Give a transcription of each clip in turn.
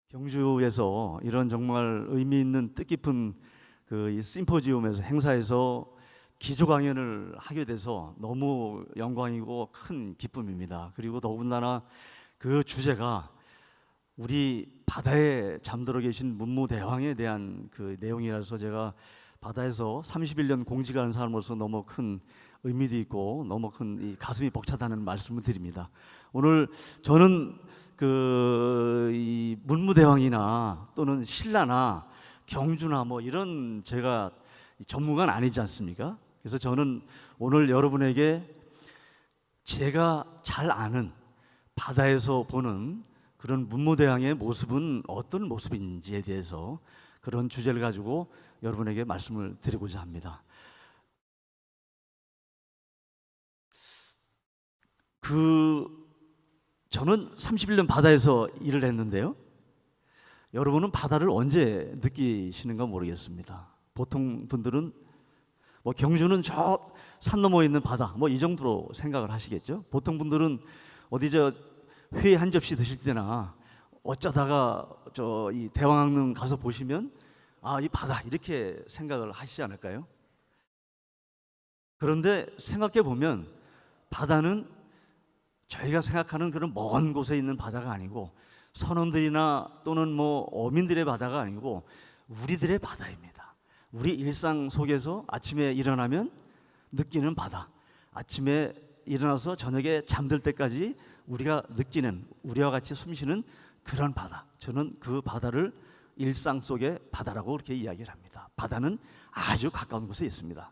경주에서 이런 정말 의미 있는 뜻깊은 이 심포지움에서 행사에서 기조 강연을 하게 돼서 너무 영광이고 큰 기쁨입니다. 그리고 더군다나 그 주제가 우리 바다에 잠들어 계신 문무대왕에 대한 그 내용이라서 제가 바다에서 31년 공직하는 사람으로서 너무 큰 의미도 있고 너무 큰 이 가슴이 벅차다는 말씀을 드립니다. 오늘 저는 이 문무대왕이나 또는 신라나 경주나 뭐 이런 제가 전문가는 아니지 않습니까? 그래서 저는 오늘 여러분에게 제가 잘 아는 바다에서 보는 그런 문무대왕의 모습은 어떤 모습인지에 대해서 그런 주제를 가지고 여러분에게 말씀을 드리고자 합니다. 저는 31년 바다에서 일을 했는데요. 여러분은 바다를 언제 느끼시는가 모르겠습니다. 보통 분들은 뭐 경주는 저 산 너머에 있는 바다 뭐 이 정도로 생각을 하시겠죠. 보통 분들은 어디 회 한 접시 드실 때나 어쩌다가 이 대왕릉 가서 보시면 이 바다 이렇게 생각을 하시지 않을까요? 그런데 생각해 보면 바다는 저희가 생각하는 그런 먼 곳에 있는 바다가 아니고 선원들이나 또는 뭐 어민들의 바다가 아니고 우리들의 바다입니다. 우리 일상 속에서 아침에 일어나면 느끼는 바다, 아침에 일어나서 저녁에 잠들 때까지 우리가 느끼는, 우리와 같이 숨쉬는 그런 바다. 저는 그 바다를 일상 속의 바다라고 그렇게 이야기를 합니다. 바다는 아주 가까운 곳에 있습니다.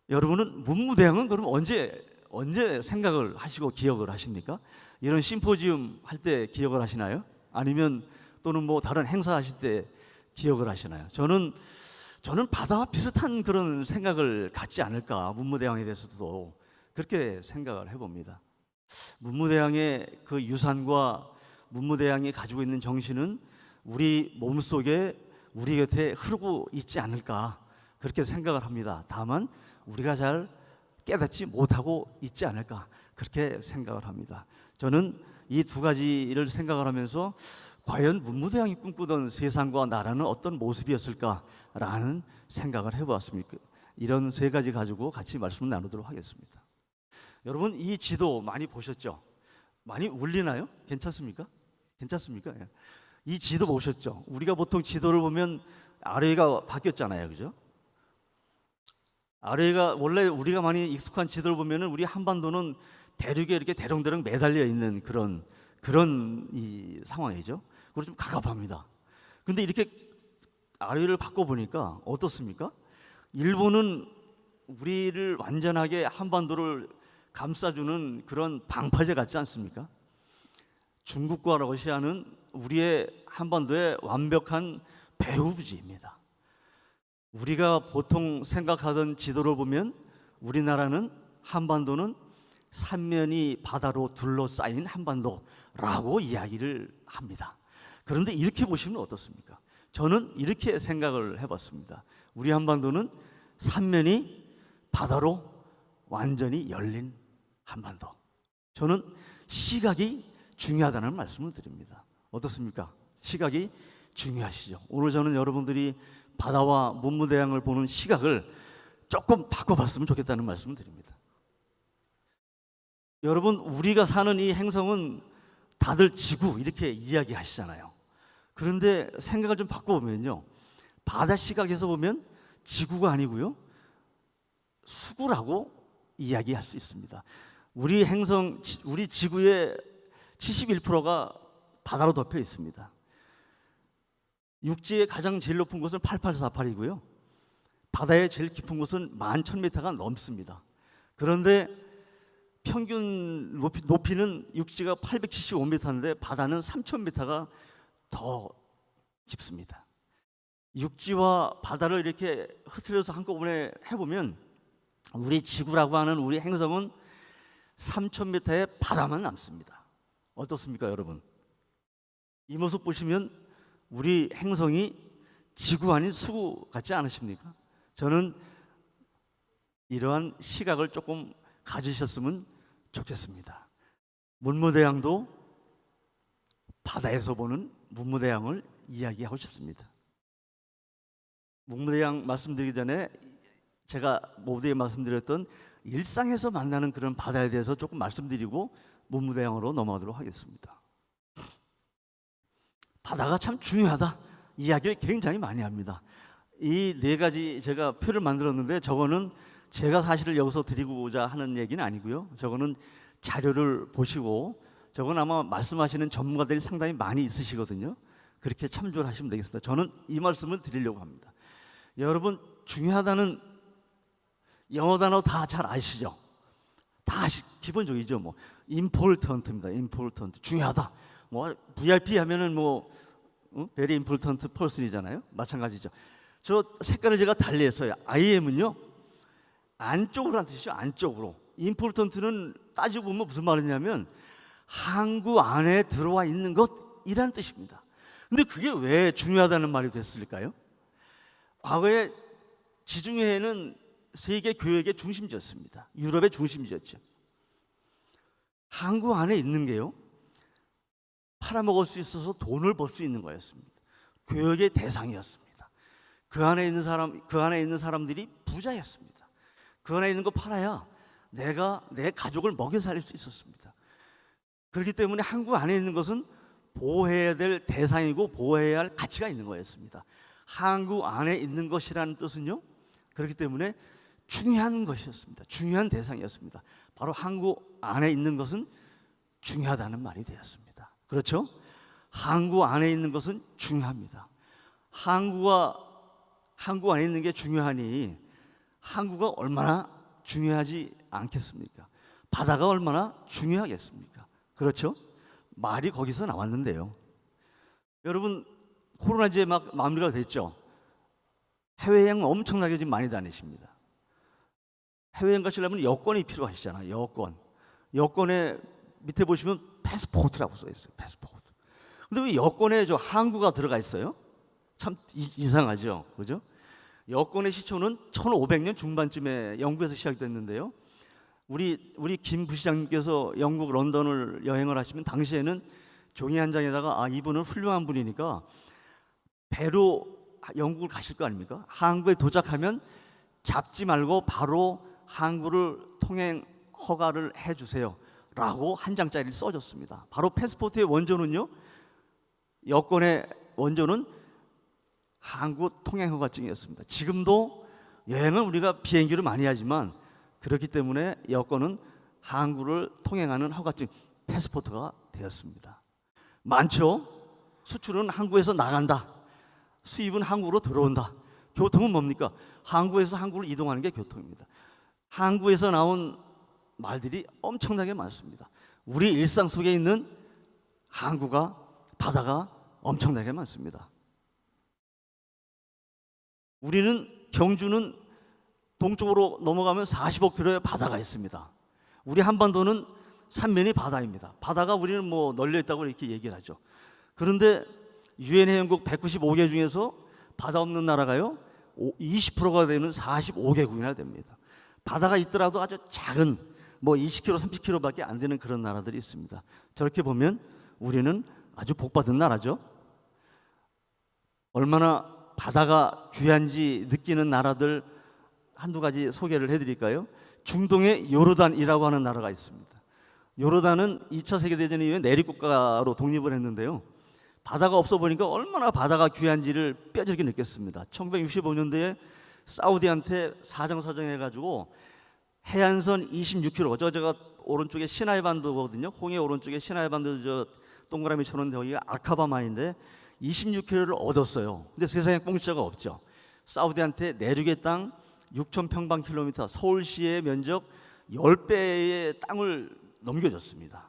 여러분은 문무대왕은 그럼 언제 생각을 하시고 기억을 하십니까? 이런 심포지움 할 때 기억을 하시나요? 아니면 또는 뭐 다른 행사 하실 때 기억을 하시나요? 저는 바다와 비슷한 그런 생각을 갖지 않을까, 문무대왕에 대해서도 그렇게 생각을 해봅니다. 문무대왕의 그 유산과 문무대왕이 가지고 있는 정신은 우리 몸속에 우리 곁에 흐르고 있지 않을까 그렇게 생각을 합니다. 다만 우리가 잘 깨닫지 못하고 있지 않을까 그렇게 생각을 합니다. 저는 이 두 가지를 생각을 하면서 과연 문무대왕이 꿈꾸던 세상과 나라는 어떤 모습이었을까라는 생각을 해보았습니다. 이런 세 가지 가지고 같이 말씀을 나누도록 하겠습니다. 여러분 이 지도 많이 보셨죠? 많이 울리나요? 괜찮습니까? 예. 이 지도 보셨죠? 우리가 보통 지도를 보면 아래가 바뀌었잖아요, 그죠? 아래가 원래 우리가 많이 익숙한 지도를 보면은 우리 한반도는 대륙에 이렇게 대롱대롱 매달려 있는 그런 이 상황이죠. 그리고 좀 갑갑합니다. 그런데 이렇게 아래를 바꿔 보니까 어떻습니까? 일본은 우리를 완전하게 한반도를 감싸주는 그런 방파제 같지 않습니까? 중국과 러시아는 우리의 한반도의 완벽한 배후부지입니다. 우리가 보통 생각하던 지도를 보면 우리나라는 한반도는 삼면이 바다로 둘러싸인 한반도라고 이야기를 합니다. 그런데 이렇게 보시면 어떻습니까? 저는 이렇게 생각을 해봤습니다. 우리 한반도는 삼면이 바다로 완전히 열린 한반도. 저는 시각이 중요하다는 말씀을 드립니다. 어떻습니까? 시각이 중요하시죠? 오늘 저는 여러분들이 바다와 문무대왕을 보는 시각을 조금 바꿔봤으면 좋겠다는 말씀을 드립니다. 여러분 우리가 사는 이 행성은 다들 지구 이렇게 이야기하시잖아요. 그런데 생각을 좀 바꿔보면요, 바다 시각에서 보면 지구가 아니고요 수구라고 이야기할 수 있습니다. 우리 행성, 우리 지구의 71%가 바다로 덮여 있습니다. 육지의 가장 제일 높은 곳은 8848이고요. 바다의 제일 깊은 곳은 11,000m가 넘습니다. 그런데 평균 높이는 육지가 875m인데 바다는 3,000m가 더 깊습니다. 육지와 바다를 이렇게 흐트려서 한꺼번에 해보면 우리 지구라고 하는 우리 행성은 3,000m의 바다만 남습니다. 어떻습니까, 여러분? 이 모습 보시면 우리 행성이 지구 아닌 수구 같지 않으십니까? 저는 이러한 시각을 조금 가지셨으면 좋겠습니다. 문무대왕도 바다에서 보는 문무대왕을 이야기하고 싶습니다. 문무대왕 말씀드리기 전에 제가 모두에 말씀드렸던 일상에서 만나는 그런 바다에 대해서 조금 말씀드리고 문무대왕으로 넘어가도록 하겠습니다. 바다가 참 중요하다 이야기를 굉장히 많이 합니다. 이 네 가지 제가 표를 만들었는데 저거는 제가 사실을 여기서 드리고자 하는 얘기는 아니고요. 저거는 자료를 보시고 저건 아마 말씀하시는 전문가들이 상당히 많이 있으시거든요. 그렇게 참조를 하시면 되겠습니다. 저는 이 말씀을 드리려고 합니다. 여러분, 중요하다는 영어 단어 다 잘 아시죠? 다 기본적이죠. 뭐 important입니다. important 중요하다. 뭐 VIP 하면은 뭐 very important person이잖아요. 마찬가지죠. 저 색깔을 제가 달리 했어요. IM은요 안쪽으로 한 뜻이죠. 안쪽으로. important는 따지고 보면 무슨 말이냐면 항구 안에 들어와 있는 것이라는 뜻입니다. 근데 그게 왜 중요하다는 말이 됐을까요? 과거에 지중해는 세계 교역의 중심지였습니다. 유럽의 중심지였죠. 항구 안에 있는 게요 팔아먹을 수 있어서 돈을 벌 수 있는 거였습니다. 교역의 대상이었습니다. 그 안에 있는 사람들이 부자였습니다. 그 안에 있는 거 팔아야 내가 내 가족을 먹여 살릴 수 있었습니다. 그렇기 때문에 항구 안에 있는 것은 보호해야 될 대상이고 보호해야 할 가치가 있는 거였습니다. 항구 안에 있는 것이라는 뜻은요 그렇기 때문에 중요한 것이었습니다. 중요한 대상이었습니다. 바로 항구 안에 있는 것은 중요하다는 말이 되었습니다. 그렇죠? 항구 안에 있는 것은 중요합니다. 항구 안에 있는 게 중요하니 항구가 얼마나 중요하지 않겠습니까? 바다가 얼마나 중요하겠습니까? 그렇죠? 말이 거기서 나왔는데요. 여러분, 코로나 이제 막 마무리가 됐죠? 해외여행 엄청나게 지금 많이 다니십니다. 해외여행 가시려면 여권이 필요하시잖아요. 여권에 밑에 보시면 패스포트라고 써 있어요. 패스포트. 근데 왜 여권에 저 항구가 들어가 있어요? 참 이상하죠. 그죠? 여권의 시초는 1500년 중반쯤에 영국에서 시작됐는데요. 우리 김 부시장님께서 영국 런던을 여행을 하시면 당시에는 종이 한 장에다가 이분은 훌륭한 분이니까 배로 영국을 가실 거 아닙니까? 항구에 도착하면 잡지 말고 바로 항구를 통행 허가를 해주세요 라고 한 장짜리를 써줬습니다. 바로 패스포트의 원조는요 여권의 원조는 항구 통행 허가증이었습니다. 지금도 여행은 우리가 비행기로 많이 하지만 그렇기 때문에 여권은 항구를 통행하는 허가증 패스포트가 되었습니다. 많죠? 수출은 항구에서 나간다. 수입은 항구로 들어온다. 교통은 뭡니까? 항구에서 항구로 이동하는 게 교통입니다. 항구에서 나온 말들이 엄청나게 많습니다. 우리 일상 속에 있는 항구가 바다가 엄청나게 많습니다. 우리는 경주는 동쪽으로 넘어가면 45km의 바다가 있습니다. 우리 한반도는 삼면이 바다입니다. 바다가 우리는 뭐 널려 있다고 이렇게 얘기를 하죠. 그런데 유엔 회원국 195개 중에서 바다 없는 나라가요 20%가 되는 45개국이나 됩니다. 바다가 있더라도 아주 작은 뭐 20km, 30km밖에 안 되는 그런 나라들이 있습니다. 저렇게 보면 우리는 아주 복받은 나라죠. 얼마나 바다가 귀한지 느끼는 나라들 한두 가지 소개를 해드릴까요? 중동의 요르단이라고 하는 나라가 있습니다. 요르단은 2차 세계대전 이후에 내립국가로 독립을 했는데요. 바다가 없어 보니까 얼마나 바다가 귀한지를 뼈저리게 느꼈습니다. 1965년도에 사우디한테 사정사정 해가지고 해안선 26km, 제가 오른쪽에 시나이 반도거든요. 홍해 오른쪽에 시나이 반도 저 동그라미처럼 여기가 아카바만인데 26km를 얻었어요. 근데 세상에 공짜가 없죠. 사우디한테 내륙의 땅 6,000평방킬로미터, 서울시의 면적 10배의 땅을 넘겨줬습니다.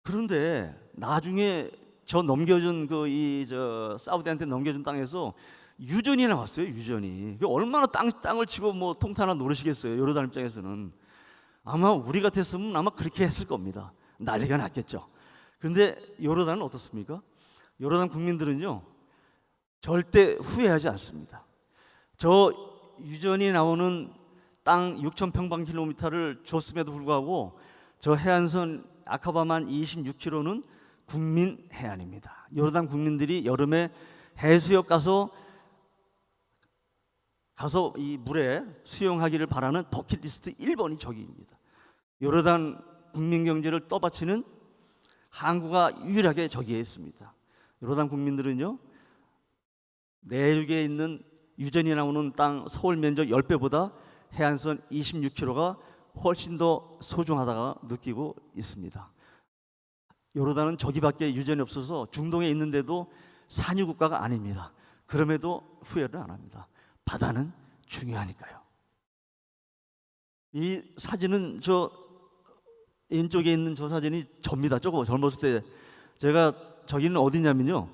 그런데 나중에 저 넘겨준 사우디한테 넘겨준 땅에서 유전이 나왔어요. 유전이. 얼마나 땅을 치고 뭐 통탄을 노리시겠어요. 요르단 입장에서는. 아마 우리 같았으면 아마 그렇게 했을 겁니다. 난리가 났겠죠. 그런데 요르단은 어떻습니까? 요르단 국민들은요 절대 후회하지 않습니다. 저 유전이 나오는 땅 6,000평방킬로미터를 줬음에도 불구하고 저 해안선 아카바만 26km는 국민 해안입니다. 요르단 국민들이 여름에 해수욕 가서 이 물에 수영하기를 바라는 버킷리스트 1번이 저기입니다. 요르단 국민 경제를 떠받치는 항구가 유일하게 저기에 있습니다. 요르단 국민들은요, 내륙에 있는 유전이 나오는 땅 서울 면적 10배보다 해안선 26km가 훨씬 더 소중하다가 느끼고 있습니다. 요르단은 저기밖에 유전이 없어서 중동에 있는데도 산유 국가가 아닙니다. 그럼에도 후회를 안 합니다. 바다는 중요하니까요. 이 사진은 저 왼쪽에 있는 저 사진이 접니다. 저거 젊었을 때 제가 저기는 어디냐면요,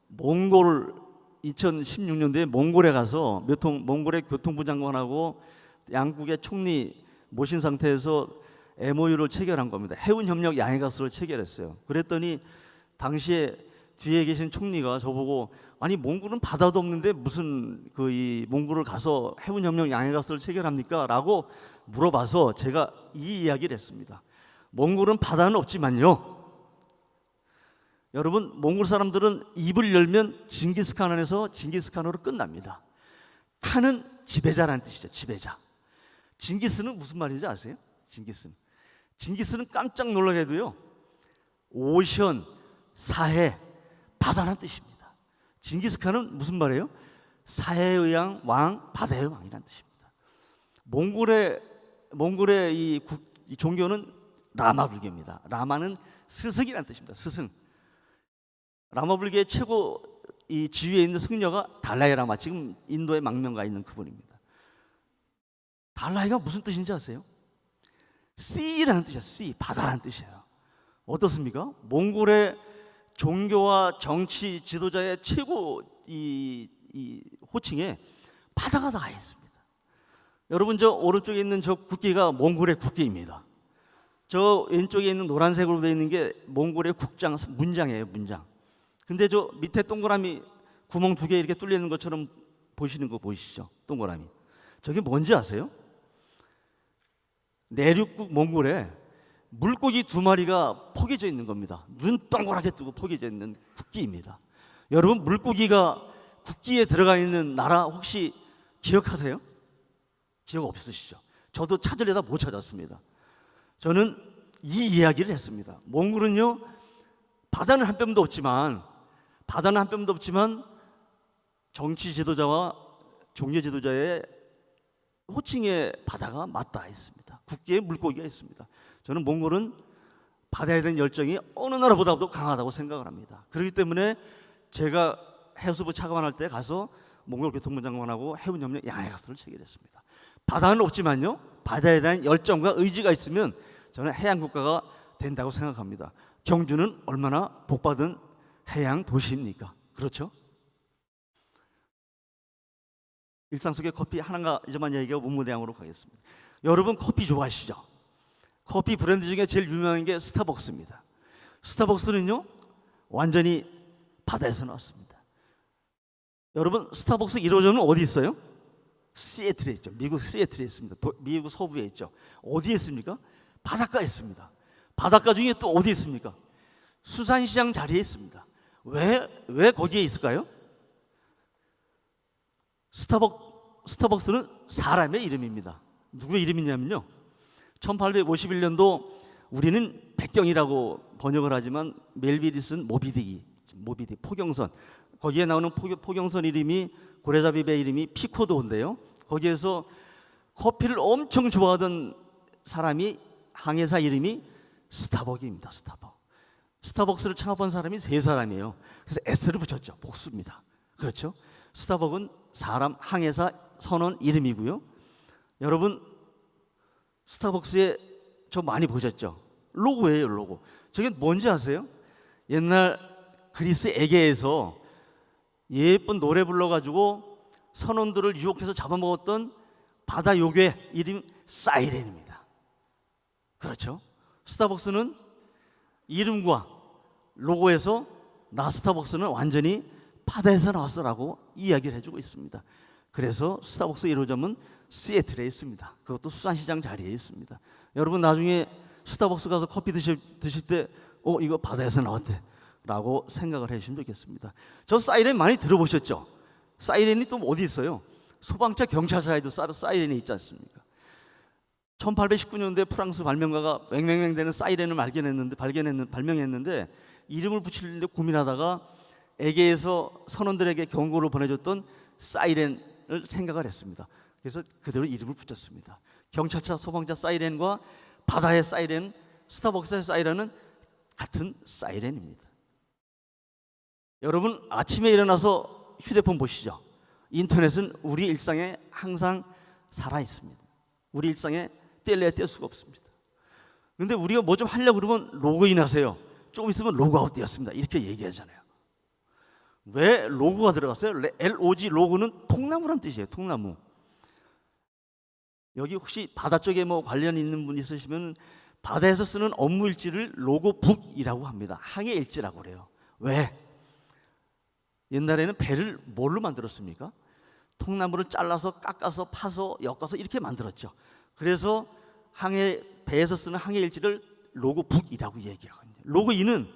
몽골 2016년도에 몽골에 가서 몽골의 교통부 장관하고 양국의 총리 모신 상태에서 MOU를 체결한 겁니다. 해운협력 양해가스를 체결했어요. 그랬더니 당시에 뒤에 계신 총리가 저보고, 아니 몽골은 바다도 없는데 무슨 이 몽골을 가서 해운협력 양해가스를 체결합니까? 라고 물어봐서 제가 이 이야기를 했습니다. 몽골은 바다는 없지만요, 여러분, 몽골 사람들은 입을 열면 징기스칸 안에서 징기스칸으로 끝납니다. 칸은 지배자라는 뜻이죠. 지배자. 징기스는 무슨 말인지 아세요? 징기스는 깜짝 놀라게도요, 오션, 사해, 바다라는 뜻입니다. 징기스칸은 무슨 말이에요? 사해의 왕, 바다의 왕이라는 뜻입니다. 몽골의 이 종교는 라마 불교입니다. 라마는 스승이라는 뜻입니다. 스승. 라마 불교의 최고 이 지위에 있는 승려가 달라이 라마, 지금 인도의 망명가 있는 그분입니다. 달라이가 무슨 뜻인지 아세요? C라는 뜻이에요. C, 바다라는 뜻이에요. 어떻습니까? 몽골의 종교와 정치 지도자의 최고 이 호칭에 바다가 다 있습니다. 여러분, 저 오른쪽에 있는 저 국기가 몽골의 국기입니다. 저 왼쪽에 있는 노란색으로 되어 있는 게 몽골의 국장 문장이에요. 문장. 근데 저 밑에 동그라미 구멍 2개 이렇게 뚫려 있는 것처럼 보시는 거 보이시죠? 동그라미. 저게 뭔지 아세요? 내륙국 몽골에 물고기 2마리가 포개져 있는 겁니다. 눈 동그랗게 뜨고 포개져 있는 국기입니다. 여러분, 물고기가 국기에 들어가 있는 나라 혹시 기억하세요? 기억 없으시죠? 저도 찾으려다 못 찾았습니다. 저는 이 이야기를 했습니다. 몽골은요, 바다는 한 뼘도 없지만 정치 지도자와 종교 지도자의 호칭에 바다가 맞닿아 있습니다. 국기에 물고기가 있습니다. 저는 몽골은 바다에 대한 열정이 어느 나라보다도 강하다고 생각을 합니다. 그렇기 때문에 제가 해수부 차관할 때 가서 몽골 교통부 장관하고 해운협력 양해가스를 체결했습니다. 바다는 없지만요, 바다에 대한 열정과 의지가 있으면 저는 해양국가가 된다고 생각합니다. 경주는 얼마나 복받은 해양 도시입니까? 그렇죠? 일상 속의 커피 하나만 얘기하고 문무대항으로 가겠습니다. 여러분, 커피 좋아하시죠? 커피 브랜드 중에 제일 유명한 게 스타벅스입니다. 스타벅스는요, 완전히 바다에서 나왔습니다. 여러분, 스타벅스 1호점은 어디 있어요? 시애틀에 있죠. 미국 시애틀에 있습니다. 미국 서부에 있죠. 어디에 있습니까? 바닷가에 있습니다. 바닷가 중에 또 어디 있습니까? 수산시장 자리에 있습니다. 왜 거기에 있을까요? 스타벅스는 사람의 이름입니다. 누구의 이름이냐면요, 1851년도 우리는 백경이라고 번역을 하지만 멜비리스는 모비딕 포경선, 거기에 나오는 포경선 이름이 고래잡이 배 이름이 피코도인데요, 거기에서 커피를 엄청 좋아하던 사람이 항해사 이름이 스타벅입니다. 스타벅스를 창업한 사람이 3사람이에요. 그래서 S를 붙였죠. 복수입니다. 그렇죠? 스타벅은 사람, 항해사, 선원 이름이고요. 여러분, 스타벅스에 저 많이 보셨죠? 로고예요, 로고. 저게 뭔지 아세요? 옛날 그리스 에게에서 예쁜 노래 불러가지고 선원들을 유혹해서 잡아먹었던 바다 요괴 이름 사이렌입니다. 그렇죠? 스타벅스는 이름과 로고에서 나 스타벅스는 완전히 바다에서 나왔어라고 이야기를 해주고 있습니다. 그래서 스타벅스 1호점은 시애틀에 있습니다. 그것도 수산시장 자리에 있습니다. 여러분, 나중에 스타벅스 가서 커피 드실 때 이거 바다에서 나왔대. 라고 생각을 해주시면 좋겠습니다. 저 사이렌 많이 들어보셨죠? 사이렌이 또 어디 있어요? 소방차, 경찰차에도 사이렌이 있지 않습니까? 1819년도에 프랑스 발명가가 왱왱왱 되는 사이렌을 발명했는데 이름을 붙이는데 고민하다가 에게에서 선원들에게 경고를 보내줬던 사이렌을 생각을 했습니다. 그래서 그대로 이름을 붙였습니다. 경찰차, 소방차 사이렌과 바다의 사이렌, 스타벅스의 사이렌은 같은 사이렌입니다. 여러분 아침에 일어나서 휴대폰 보시죠. 인터넷은 우리 일상에 항상 살아 있습니다. 우리 일상에 뗄래야 뗄 수가 없습니다. 그런데 우리가 뭐 좀 하려고 그러면 로그인 하세요. 조금 있으면 로그아웃 되었습니다. 이렇게 얘기하잖아요. 왜 로그가 들어갔어요? LOG, 로그는 통나무란 뜻이에요. 통나무. 여기 혹시 바다 쪽에 뭐 관련 있는 분 있으시면 바다에서 쓰는 업무 일지를 로고북이라고 합니다. 항해 일지라고 그래요. 왜? 옛날에는 배를 뭘로 만들었습니까? 통나무를 잘라서 깎아서 파서 엮어서 이렇게 만들었죠. 그래서 배에서 쓰는 항해 일지를 로고북이라고 얘기하거든요. 로그인은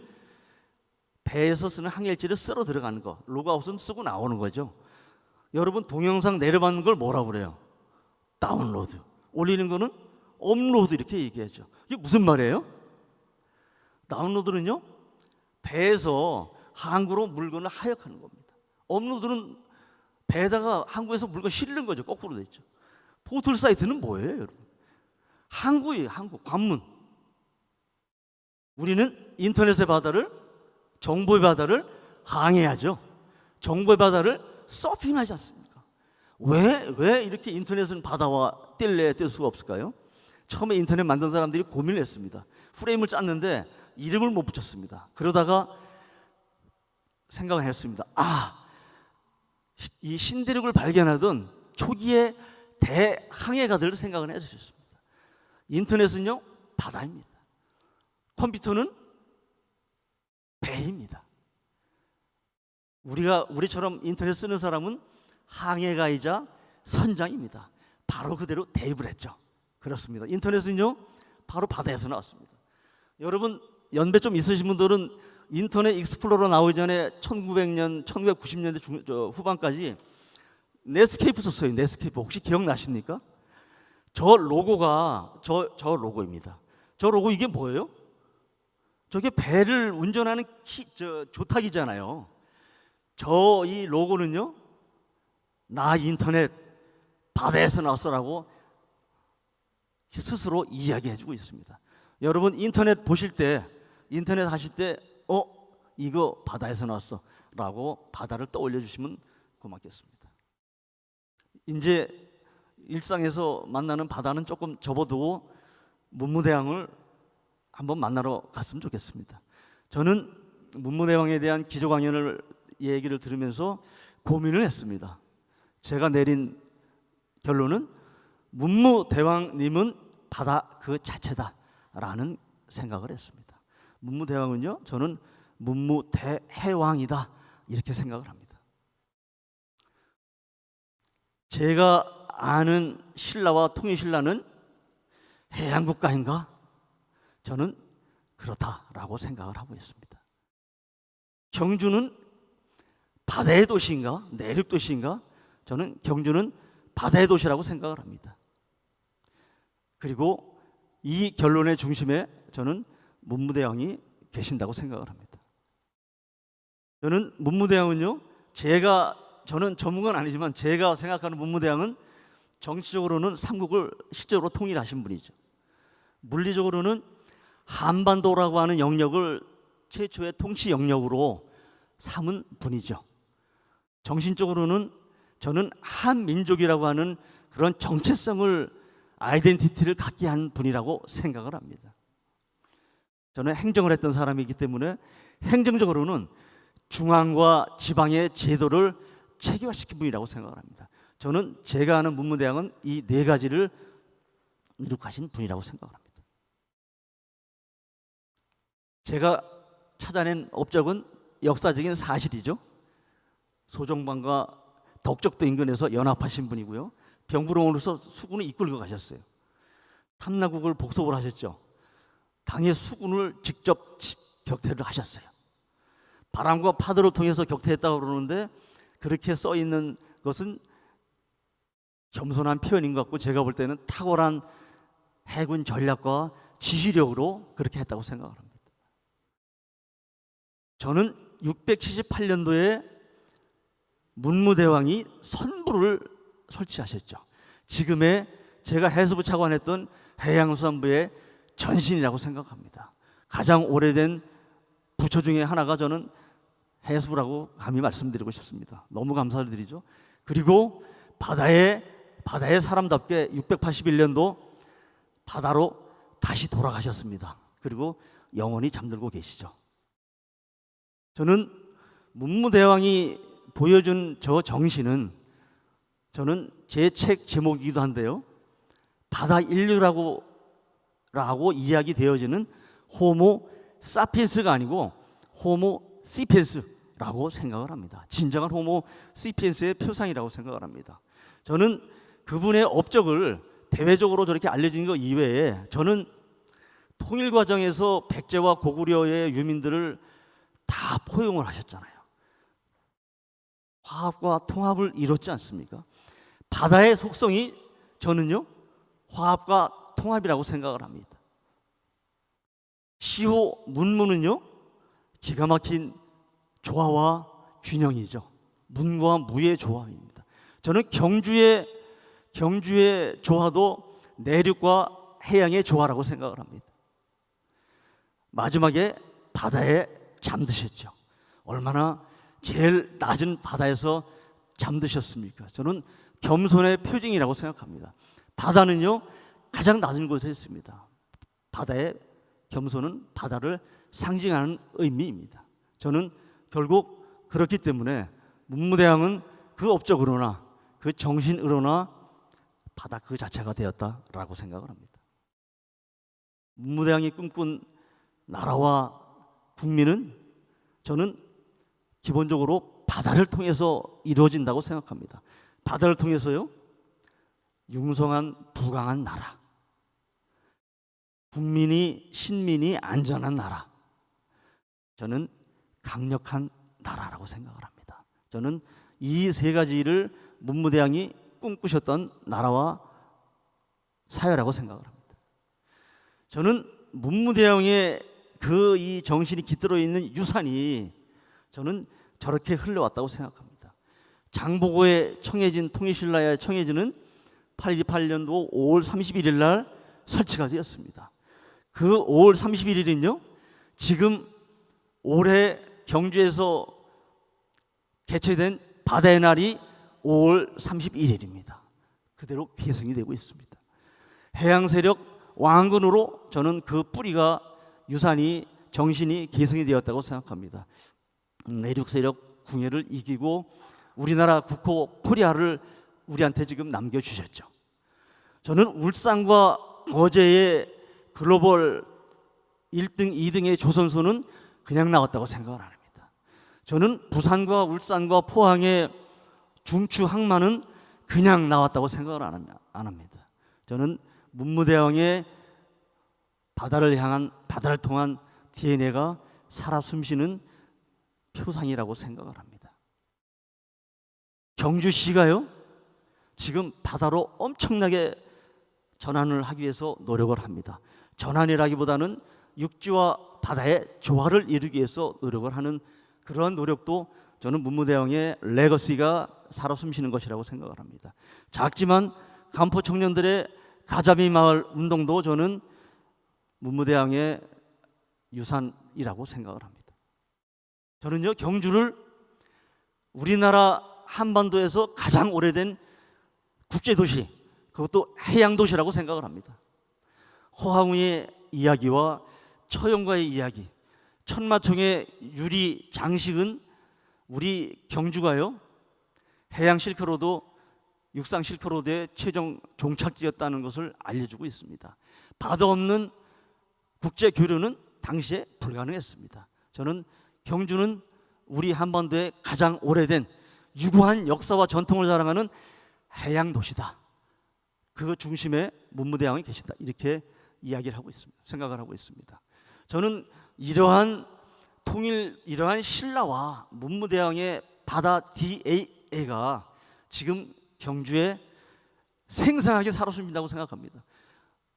배에서 쓰는 항해 일지를 쓰러 들어가는 거, 로그아웃은 쓰고 나오는 거죠. 여러분 동영상 내려받는 걸 뭐라고 그래요? 다운로드. 올리는 거는 업로드 이렇게 얘기하죠. 이게 무슨 말이에요? 다운로드는요, 배에서 항구로 물건을 하역하는 겁니다. 업로드는 배에다가 항구에서 물건 실는 거죠. 거꾸로 돼 있죠. 포털 사이트는 뭐예요, 여러분? 항구예요, 항구, 관문. 우리는 인터넷의 바다를, 정보의 바다를 항해하죠. 정보의 바다를 서핑하지 않습니까? 왜 이렇게 인터넷은 바다와 뗄래야 뗄 수가 없을까요? 처음에 인터넷 만든 사람들이 고민을 했습니다. 프레임을 짰는데 이름을 못 붙였습니다. 그러다가 생각을 했습니다. 이 신대륙을 발견하던 초기의 대항해가들 생각을 해주셨습니다. 인터넷은요, 바다입니다. 컴퓨터는 배입니다. 우리처럼 인터넷 쓰는 사람은 항해가이자 선장입니다. 바로 그대로 대입을 했죠. 그렇습니다. 인터넷은요, 바로 바다에서 나왔습니다. 여러분 연배 좀 있으신 분들은 인터넷 익스플로러 나오기 전에 1900년, 1990년대 후반까지 넷스케이프 썼어요. 넷스케이프 혹시 기억나십니까? 저 로고가 저 로고입니다. 저 로고 이게 뭐예요? 저게 배를 운전하는 조탁이잖아요. 저 이 로고는요, 나 인터넷 바다에서 나왔어라고 스스로 이야기해주고 있습니다. 여러분 인터넷 보실 때, 인터넷 하실 때 이거 바다에서 나왔어 라고 바다를 떠올려 주시면 고맙겠습니다. 이제 일상에서 만나는 바다는 조금 접어두고 문무대왕을 한번 만나러 갔으면 좋겠습니다. 저는 문무대왕에 대한 기조강연을 얘기를 들으면서 고민을 했습니다. 제가 내린 결론은 문무대왕님은 바다 그 자체다라는 생각을 했습니다. 문무대왕은요, 저는 문무대해왕이다 이렇게 생각을 합니다. 제가 아는 신라와 통일신라는 해양국가인가? 저는 그렇다라고 생각을 하고 있습니다. 경주는 바다의 도시인가? 내륙 도시인가? 저는 경주는 바다의 도시라고 생각을 합니다. 그리고 이 결론의 중심에 저는 문무대왕이 계신다고 생각을 합니다. 저는 문무대왕은요, 저는 전문가는 아니지만 제가 생각하는 문무대왕은 정치적으로는 삼국을 실제로 통일하신 분이죠. 물리적으로는 한반도라고 하는 영역을 최초의 통치 영역으로 삼은 분이죠. 정신적으로는 저는 한민족이라고 하는 그런 정체성을, 아이덴티티를 갖게 한 분이라고 생각을 합니다. 저는 행정을 했던 사람이기 때문에 행정적으로는 중앙과 지방의 제도를 체계화시킨 분이라고 생각을 합니다. 저는 제가 아는 문무대왕은 이 네 가지를 이룩하신 분이라고 생각을 합니다. 제가 찾아낸 업적은 역사적인 사실이죠. 소정방과 덕적도 인근에서 연합하신 분이고요. 병부롱으로서 수군을 이끌고 가셨어요. 탐나국을 복속을 하셨죠. 당의 수군을 직접 격퇴를 하셨어요. 바람과 파도를 통해서 격퇴했다고 그러는데 그렇게 써 있는 것은 겸손한 표현인 것 같고 제가 볼 때는 탁월한 해군 전략과 지휘력으로 그렇게 했다고 생각을 합니다. 저는 678년도에 문무대왕이 선부를 설치하셨죠. 지금의 제가 해수부 차관했던 해양수산부의 전신이라고 생각합니다. 가장 오래된 부처 중에 하나가 저는 해수부라고 감히 말씀드리고 싶습니다. 너무 감사드리죠. 그리고 바다에 사람답게 681년도 바다로 다시 돌아가셨습니다. 그리고 영원히 잠들고 계시죠. 저는 문무대왕이 보여준 저 정신은 저는 제 책 제목이기도 한데요. 바다 인류라고 이야기 되어지는 호모 사피엔스가 아니고 호모 시피엔스라고 생각을 합니다. 진정한 호모 시피엔스의 표상이라고 생각을 합니다. 저는 그분의 업적을 대외적으로 저렇게 알려진 것 이외에 저는 통일 과정에서 백제와 고구려의 유민들을 다 포용을 하셨잖아요. 화합과 통합을 이뤘지 않습니까? 바다의 속성이 저는요 화합과 통합이라고 생각을 합니다. 시호 문무는요 기가 막힌 조화와 균형이죠. 문과 무의 조화입니다. 저는 경주의 조화도 내륙과 해양의 조화라고 생각을 합니다. 마지막에 바다에 잠드셨죠. 얼마나 제일 낮은 바다에서 잠드셨습니까? 저는 겸손의 표징이라고 생각합니다. 바다는요 가장 낮은 곳에 있습니다. 바다의 겸손은 바다를 상징하는 의미입니다. 저는 결국 그렇기 때문에 문무대왕은 그 업적으로나 그 정신으로나 바다 그 자체가 되었다라고 생각을 합니다. 문무대왕이 꿈꾼 나라와 국민은 저는 기본적으로 바다를 통해서 이루어진다고 생각합니다. 바다를 통해서요 융성한 부강한 나라, 신민이 안전한 나라, 저는 강력한 나라라고 생각을 합니다. 저는 이 세 가지를 문무대왕이 꿈꾸셨던 나라와 사회라고 생각을 합니다. 저는 문무대왕의 그 이 정신이 깃들어 있는 유산이 저는 저렇게 흘러왔다고 생각합니다. 장보고의 청해진 통일신라의 청해진은 828년도 5월 31일 날 설치가 되었습니다. 그 5월 31일은요 지금 올해 경주에서 개최된 바다의 날이 5월 31일입니다. 그대로 계승이 되고 있습니다. 해양세력 왕건으로 저는 그 뿌리가 유산이 정신이 계승이 되었다고 생각합니다. 내륙세력 궁예를 이기고 우리나라 국호 코리아를 우리한테 지금 남겨주셨죠. 저는 울산과 어제의 글로벌 1등, 2등의 조선소는 그냥 나왔다고 생각을 안 합니다. 저는 부산과 울산과 포항의 중추 항만은 그냥 나왔다고 생각을 안 합니다. 저는 문무대왕의 바다를 통한 DNA가 살아 숨쉬는 표상이라고 생각을 합니다. 경주시가요 지금 바다로 엄청나게 전환을 하기 위해서 노력을 합니다. 전환이라기보다는 육지와 바다의 조화를 이루기 위해서 노력을 하는 그러한 노력도 저는 문무대왕의 레거시가 살아 숨쉬는 것이라고 생각을 합니다. 작지만 간포 청년들의 가자미 마을 운동도 저는 문무대왕의 유산이라고 생각을 합니다. 저는요 경주를 우리나라 한반도에서 가장 오래된 국제도시, 그것도 해양도시라고 생각을 합니다. 허황우의 이야기와 처형과의 이야기, 천마총의 유리 장식은 우리 경주가요 해양 실크로드, 육상 실크로드의 최종 종착지였다는 것을 알려주고 있습니다. 바다 없는 국제 교류는 당시에 불가능했습니다. 저는 경주는 우리 한반도의 가장 오래된 유구한 역사와 전통을 자랑하는 해양 도시다. 그 중심에 문무대왕이 계신다. 이렇게 이야기를 하고 있습니다. 생각을 하고 있습니다. 저는 이러한 통일 이러한 신라와 문무대왕의 바다 DNA가 지금 경주에 생생하게 살아있다고 생각합니다.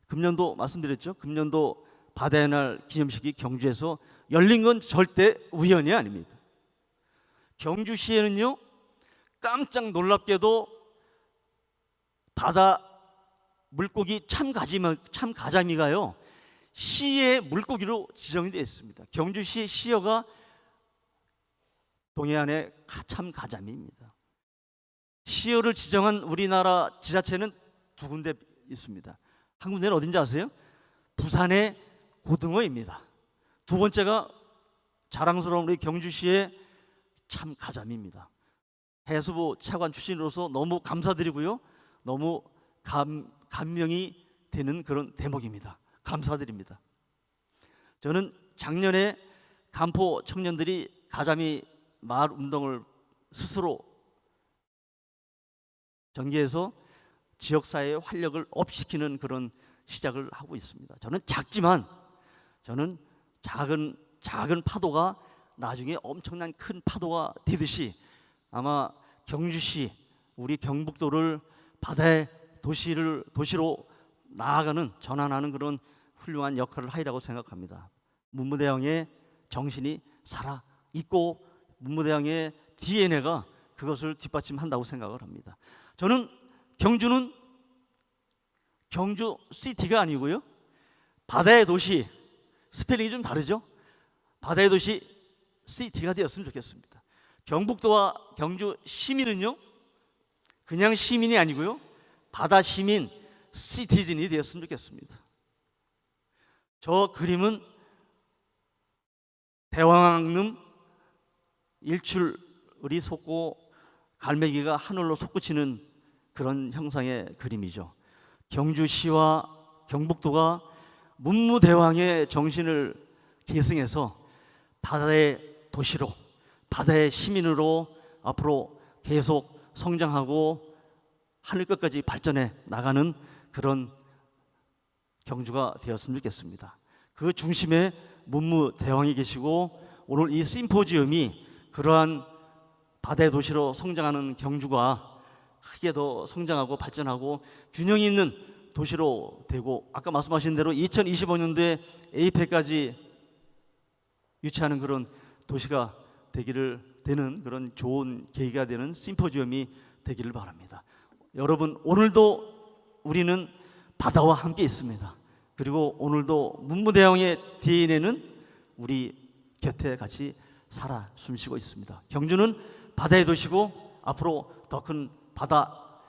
금년도 말씀드렸죠. 금년도 바다의 날 기념식이 경주에서 열린 건 절대 우연이 아닙니다. 경주시에는요, 깜짝 놀랍게도 바다 물고기 참가자미가요, 시의 물고기로 지정이 되어 있습니다. 경주시 시어가 동해안의 참가자미입니다. 시어를 지정한 우리나라 지자체는 두 군데 있습니다. 한 군데는 어딘지 아세요? 부산의 고등어입니다. 두 번째가 자랑스러운 우리 경주시의 참가자미입니다. 해수부 차관 출신으로서 너무 감사드리고요, 너무 감명이 되는 그런 대목입니다. 감사드립니다. 저는 작년에 간포 청년들이 가자미 마을 운동을 스스로 전개해서 지역사회의 활력을 업시키는 그런 시작을 하고 있습니다. 저는 작지만 저는 작은 파도가 나중에 엄청난 큰 파도가 되듯이 아마 경주시, 우리 경북도를 바다의 도시로 나아가는, 전환하는 그런 훌륭한 역할을 하리라고 생각합니다. 문무대왕의 정신이 살아있고 문무대왕의 DNA가 그것을 뒷받침한다고 생각을 합니다. 저는 경주는 경주 시티가 아니고요, 바다의 도시, 스펠링이 좀 다르죠? 바다의 도시 시티가 되었으면 좋겠습니다. 경북도와 경주 시민은요, 그냥 시민이 아니고요, 바다 시민, 시티즌이 되었으면 좋겠습니다. 저 그림은 대왕릉 일출이 솟고 갈매기가 하늘로 솟구치는 그런 형상의 그림이죠. 경주시와 경북도가 문무대왕의 정신을 계승해서 바다의 도시로, 바다의 시민으로 앞으로 계속 성장하고 하늘 끝까지 발전해 나가는 그런 경주가 되었으면 좋겠습니다. 그 중심에 문무대왕이 계시고, 오늘 이 심포지엄이 그러한 바다의 도시로 성장하는 경주가 크게 더 성장하고 발전하고 균형 있는 도시로 되고, 아까 말씀하신 대로 2025년도에 에이펙까지 유치하는 그런 도시가 되는 그런 좋은 계기가 되는 심포지엄이 되기를 바랍니다. 여러분, 오늘도 우리는 바다와 함께 있습니다. 그리고 오늘도 문무대왕의 DNA는 우리 곁에 같이 살아 숨쉬고 있습니다. 경주는 바다의 도시고 앞으로 더 큰 바다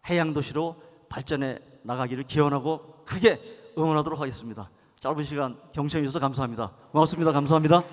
해양 도시로 발전해 나가기를 기원하고 크게 응원하도록 하겠습니다. 짧은 시간 경청해 주셔서 감사합니다. 고맙습니다. 감사합니다.